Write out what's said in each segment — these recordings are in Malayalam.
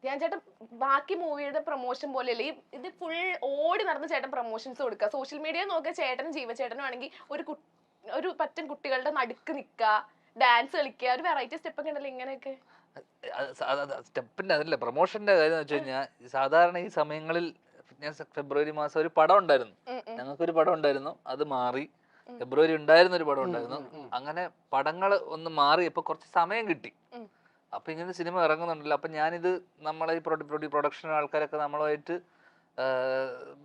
ധ്യാൻ ചേട്ടൻ ബാക്കി മൂവിയുടെ പ്രൊമോഷൻ പോലെയല്ല ഇത് ഫുൾ ഓടി നടന്ന് ചേട്ടൻ പ്രൊമോഷൻസ് കൊടുക്കുക. സോഷ്യൽ മീഡിയ നോക്കുക, ചേട്ടനും ജീവചേട്ടനും ആണെങ്കിൽ ഒരു പറ്റൻ കുട്ടികളുടെ നടുക്ക് നിൽക്കുക, ഡാൻസ് കളിക്കുക, ഒരു വെറൈറ്റി സ്റ്റെപ്പ് ഒക്കെ ഉണ്ടല്ലോ ഇങ്ങനെയൊക്കെ. സ്റ്റെപ്പിന്റെ അതല്ല പ്രൊമോഷന്റെ കാര്യം എന്ന് വെച്ച് കഴിഞ്ഞാൽ സാധാരണ ഈ സമയങ്ങളിൽ ഞാൻ ഫെബ്രുവരി മാസം ഒരു പടം ഉണ്ടായിരുന്നു, ഞങ്ങൾക്കൊരു പടം ഉണ്ടായിരുന്നു, അത് മാറി. ഫെബ്രുവരി ഉണ്ടായിരുന്ന ഒരു പടം ഉണ്ടായിരുന്നു. അങ്ങനെ പടങ്ങൾ ഒന്ന് മാറി ഇപ്പൊ കുറച്ച് സമയം കിട്ടി. അപ്പൊ ഇങ്ങനെ സിനിമ ഇറങ്ങുന്നുണ്ടല്ലോ. അപ്പൊ ഞാനിത് നമ്മളെ ഈ പ്രൊഡക്ഷൻ ആൾക്കാരൊക്കെ നമ്മളുമായിട്ട്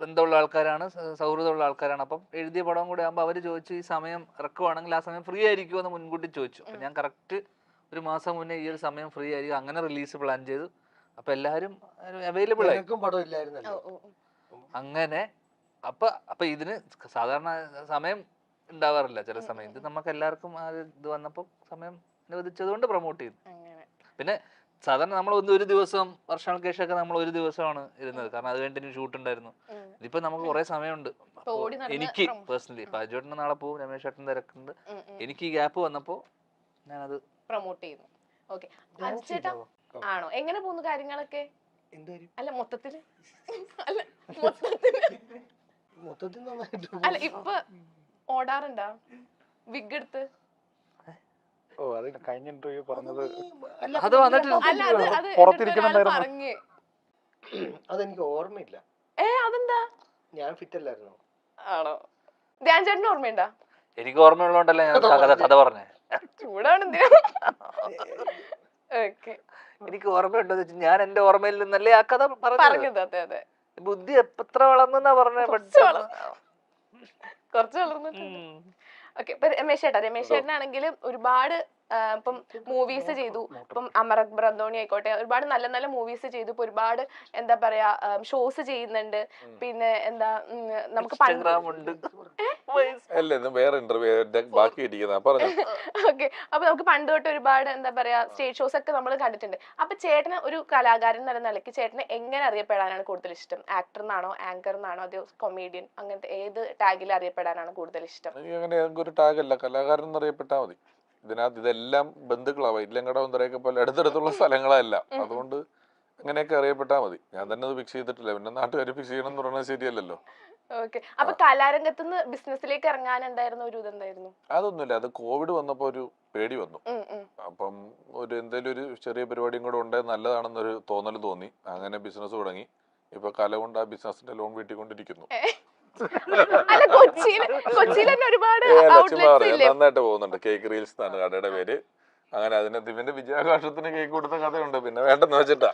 ബന്ധമുള്ള ആൾക്കാരാണ്, സൗഹൃദമുള്ള ആൾക്കാരാണ്. അപ്പം എഴുതിയ പടം കൂടെ ആകുമ്പോൾ അവർ ചോദിച്ചു ഈ സമയം ഇറക്കുവാണെങ്കിൽ ആ സമയം ഫ്രീ ആയിരിക്കുമോ എന്ന് മുൻകൂട്ടി ചോദിച്ചു. അപ്പൊ ഞാൻ കറക്റ്റ് ഒരു മാസം മുന്നേ ഈ ഒരു സമയം ഫ്രീ ആയിരിക്കും, അങ്ങനെ റിലീസ് പ്ലാൻ ചെയ്തു. അപ്പൊ എല്ലാവരും അവൈലബിൾ ആയി. അങ്ങനെ അപ്പൊ ഇതിന് സാധാരണ സമയം ഉണ്ടാവാറില്ല ചില സമയം. ഇത് നമുക്ക് എല്ലാവർക്കും ഇത് വന്നപ്പോ സമയം അനുവദിച്ചതുകൊണ്ട് പ്രൊമോട്ട് ചെയ്തു. പിന്നെ സാധാരണ നമ്മൾ ഒരു ദിവസം വർഷങ്ങൾക്ക് ശേഷമൊക്കെ നമ്മൾ ഒരു ദിവസമാണ് ഇരുന്നത്, കാരണം അത് കഴിഞ്ഞിട്ട് ഷൂട്ട് ഉണ്ടായിരുന്നു. ഇതിപ്പോ നമുക്ക് കുറെ സമയമുണ്ട്. എനിക്ക് പേഴ്സണലി പാജുവേട്ടന് നാളെ പോകും, രമേശ് ചേട്ടൻ തിരക്കുണ്ട്. എനിക്ക് ഈ ഗ്യാപ്പ് വന്നപ്പോ ഞാനത് പ്രൊമോട്ട് ചെയ്യുന്നു. ഓക്കെ, ചേട്ടാ ആണോ എങ്ങനെ പോകുന്നു കാര്യങ്ങളൊക്കെ? അല്ല മൊത്തത്തില് അല്ല അല്ല ഇപ്പൊ ഓടാറുണ്ടാ വിഗ് എടുത്ത്? കഴിഞ്ഞ ഇന്റർവ്യൂ പറഞ്ഞത് അതെനിക്ക് ഓർമ്മയില്ല. അതെന്താ? ഞാൻ ഫിറ്റ് അല്ലായിരുന്നു. ആണോ? ധ്യാൻ ചേട്ടന് ഓർമ്മയുണ്ടാ? എനിക്ക് ഓർമ്മയുള്ളതുകൊണ്ടല്ലേ ഞാൻ കഥ പറഞ്ഞേ. ചൂടാണ്. എനിക്ക് ഓർമ്മയുണ്ടോ ഞാൻ എന്റെ ഓർമ്മയിൽ നിന്നല്ലേ ആ കഥ പറഞ്ഞത്. അതെ അതെ. ബുദ്ധി എത്ര വളർന്നെന്നാ പറഞ്ഞേ? കുറച്ച് വളർന്നിട്ടുണ്ട്. ഓക്കെ, ഇപ്പൊ രമേശ് ചേട്ടനാണെങ്കിൽ ഒരുപാട് ഇപ്പം മൂവീസ് ചെയ്തു. ഇപ്പം അമർ ബ്രന്തോണി ആയിക്കോട്ടെ, ഒരുപാട് നല്ല നല്ല മൂവീസ് ചെയ്തു. ഇപ്പൊ ഒരുപാട് എന്താ പറയാ ഷോസ് ചെയ്യുന്നുണ്ട്. പിന്നെ എന്താ നമുക്ക് ഓക്കെ, അപ്പൊ നമുക്ക് പണ്ട് തൊട്ട് ഒരുപാട് എന്താ പറയാ സ്റ്റേജ് ഷോസ് ഒക്കെ നമ്മൾ കണ്ടിട്ടുണ്ട്. അപ്പൊ ചേട്ടന് ഒരു കലാകാരൻ എന്ന നിലയ്ക്ക് ചേട്ടന് എങ്ങനെ അറിയപ്പെടാനാണ് കൂടുതൽ ഇഷ്ടം? ആക്ടർ എന്നാണോ, ആങ്കർ എന്നാണോ, അതോ കൊമേഡിയൻ, അങ്ങനത്തെ ഏത് ടാഗിൽ അറിയപ്പെടാനാണ് കൂടുതൽ ഇഷ്ടം? അങ്ങനെ ഒരു ടാഗല്ല, കലാകാരൻ എന്നറിയപ്പെട്ടാൽ മതി. ഇതിനകത്ത് ഇതെല്ലാം ബന്ധുക്കളാവാം, ഇല്ലങ്കടവും തറയൊക്കെ പോലെ അടുത്തടുത്തുള്ള സ്ഥലങ്ങളല്ല. അതുകൊണ്ട് അങ്ങനെയൊക്കെ അറിയപ്പെട്ടാൽ മതി. ഞാൻ തന്നെ അത് ഫിക്സ് ചെയ്തിട്ടില്ല, പിന്നെ നാട്ടുകാർ ഫിക്സ് ചെയ്യണം എന്ന് പറയുന്നത് ശരിയല്ലല്ലോ. ഓക്കെ, അപ്പൊ കലാരംഗത്തുനിന്ന് ബിസിനസ്സിലേക്ക് ഇറങ്ങാനുണ്ടായിരുന്ന ഒരു ഇതെന്തായിരുന്നു? അതൊന്നുമില്ല, അത് കോവിഡ് വന്നപ്പോ ഒരു പേടി വന്നു. അപ്പം എന്തേലും ഒരു ചെറിയ പരിപാടിയും കൂടെ ഉണ്ടെങ്കിൽ നല്ലതാണെന്നൊരു തോന്നൽ തോന്നി. അങ്ങനെ ബിസിനസ് തുടങ്ങി. ഇപ്പൊ കല കൊണ്ട് ആ ബിസിനസിന്റെ ലോൺ വീട്ടിക്കൊണ്ടിരിക്കുന്നു. നന്നായിട്ട് പോകുന്നുണ്ട്. കേക്ക് റീൽസ് എന്നാണ് കടയുടെ പേര്. അങ്ങനെ അതിന് ദിവന്റെ വിജയാഘോഷത്തിന് കേക്ക് കൊടുത്ത കഥയുണ്ട്, പിന്നെ വേണ്ടെന്ന് വെച്ചിട്ടാ.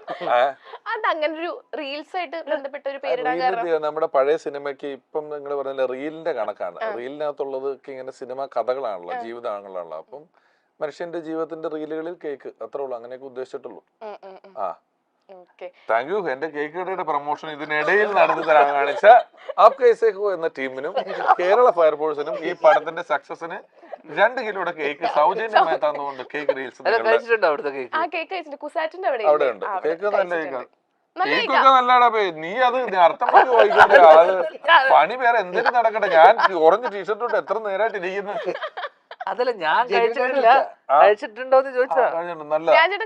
നമ്മുടെ പഴയ സിനിമയ്ക്ക് ഇപ്പം നിങ്ങൾ പറഞ്ഞ റീലിന്റെ കണക്കാണ്. റീലിനകത്തുള്ളത് ഇങ്ങനെ സിനിമ കഥകളാണല്ലോ, ജീവിതങ്ങളാണല്ലോ. അപ്പം മനുഷ്യന്റെ ജീവിതത്തിന്റെ റീലുകളിൽ കേക്ക്, അത്രേ ഉള്ളൂ. അങ്ങനെയൊക്കെ ഉദ്ദേശിച്ചിട്ടുള്ളൂ. Thank you. എന്റെ കേക്ക് കടയുടെ പ്രൊമോഷൻ ഇതിനിടയിൽ നടന്നു തരാൻ കാണിച്ച ആപ്കേസേക്കോ എന്ന ടീമിനും കേരള ഫയർഫോഴ്സിനും ഈ പടത്തിന്റെ സക്സസിന് 2 കിലോയുടെ കേക്ക് സൗജന്യമായി തന്നുകൊണ്ട് കേക്ക് റീൽസ് അവിടെ ഉണ്ട്. കേക്ക് നല്ല കേക്കൊക്കെ നല്ലതാ. നീ അത് അർത്ഥം പറഞ്ഞ് വായിക്കണ്ട. അത് പണി വേറെ എന്തെങ്കിലും നടക്കട്ടെ. ഞാൻ ഓറഞ്ച് ടീഷർട്ട് തൊട്ട് എത്ര നേരമായിട്ട് ഇരിക്കുന്നു. അതല്ല, ഞാൻ കഴിച്ചിട്ടില്ല. കഴിച്ചിട്ടുണ്ടോന്ന് ചോദിച്ചാ.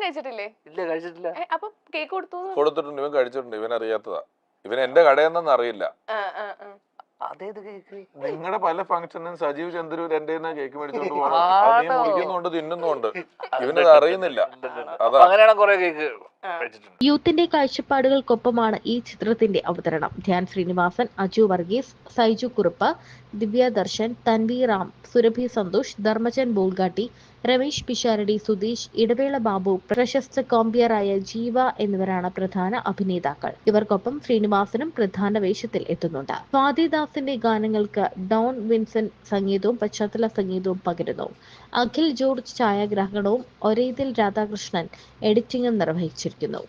കഴിച്ചിട്ടില്ലേ? ഇല്ല, കഴിച്ചിട്ടില്ല. അപ്പൊ കേക്ക് കൊടുത്തിട്ടുണ്ട്. ഇവൻ കഴിച്ചിട്ടുണ്ട്. ഇവൻ അറിയാത്തതാ. ഇവൻ എന്റെ കടയെന്നൊന്നും അറിയില്ല. അതേത് കേക്ക്? നിങ്ങളുടെ പല ഫംഗ്ഷനും സജീവ് ചന്ദ്രൂർ എന്റെ കേക്ക് മേടിച്ചോണ്ട് പോകണം. നീ മുറിക്കുന്നുണ്ട്, തിന്നുന്നുണ്ട്. ഇവനത് അറിയുന്നില്ല. അങ്ങനെയാണ് കുറെ കേക്ക്. യൂത്തിന്റെ കാഴ്ചപ്പാടുകൾക്കൊപ്പമാണ് ഈ ചിത്രത്തിന്റെ അവതരണം. ധ്യാൻ ശ്രീനിവാസൻ, അജു വർഗീസ്, സൈജു കുറുപ്പ്, ദിവ്യ ദർശൻ, തൻവി റാം, സുരഭി സന്തോഷ്, ധർമ്മജൻ ബോൾഗാട്ടി, രമേശ് പിഷാരടി, സുധീഷ്, ഇടവേള ബാബു, പ്രശസ്ത കോമ്പിയറായ ജീവ എന്നിവരാണ് പ്രധാന അഭിനേതാക്കൾ. ഇവർക്കൊപ്പം ശ്രീനിവാസനും പ്രധാന വേഷത്തിൽ എത്തുന്നുണ്ട്. സ്വാതിദാസിന്റെ ഗാനങ്ങൾക്ക് ഡോൺ വിൻസെന്റ് സംഗീതവും പശ്ചാത്തല സംഗീതവും പകരുന്നു. അഖിൽ ജോർജ് ഛായാഗ്രാഹകണവും ഒരേതിൽ രാധാകൃഷ്ണൻ എഡിറ്റിംഗും നിർവഹിച്ചിരിക്കുന്നു.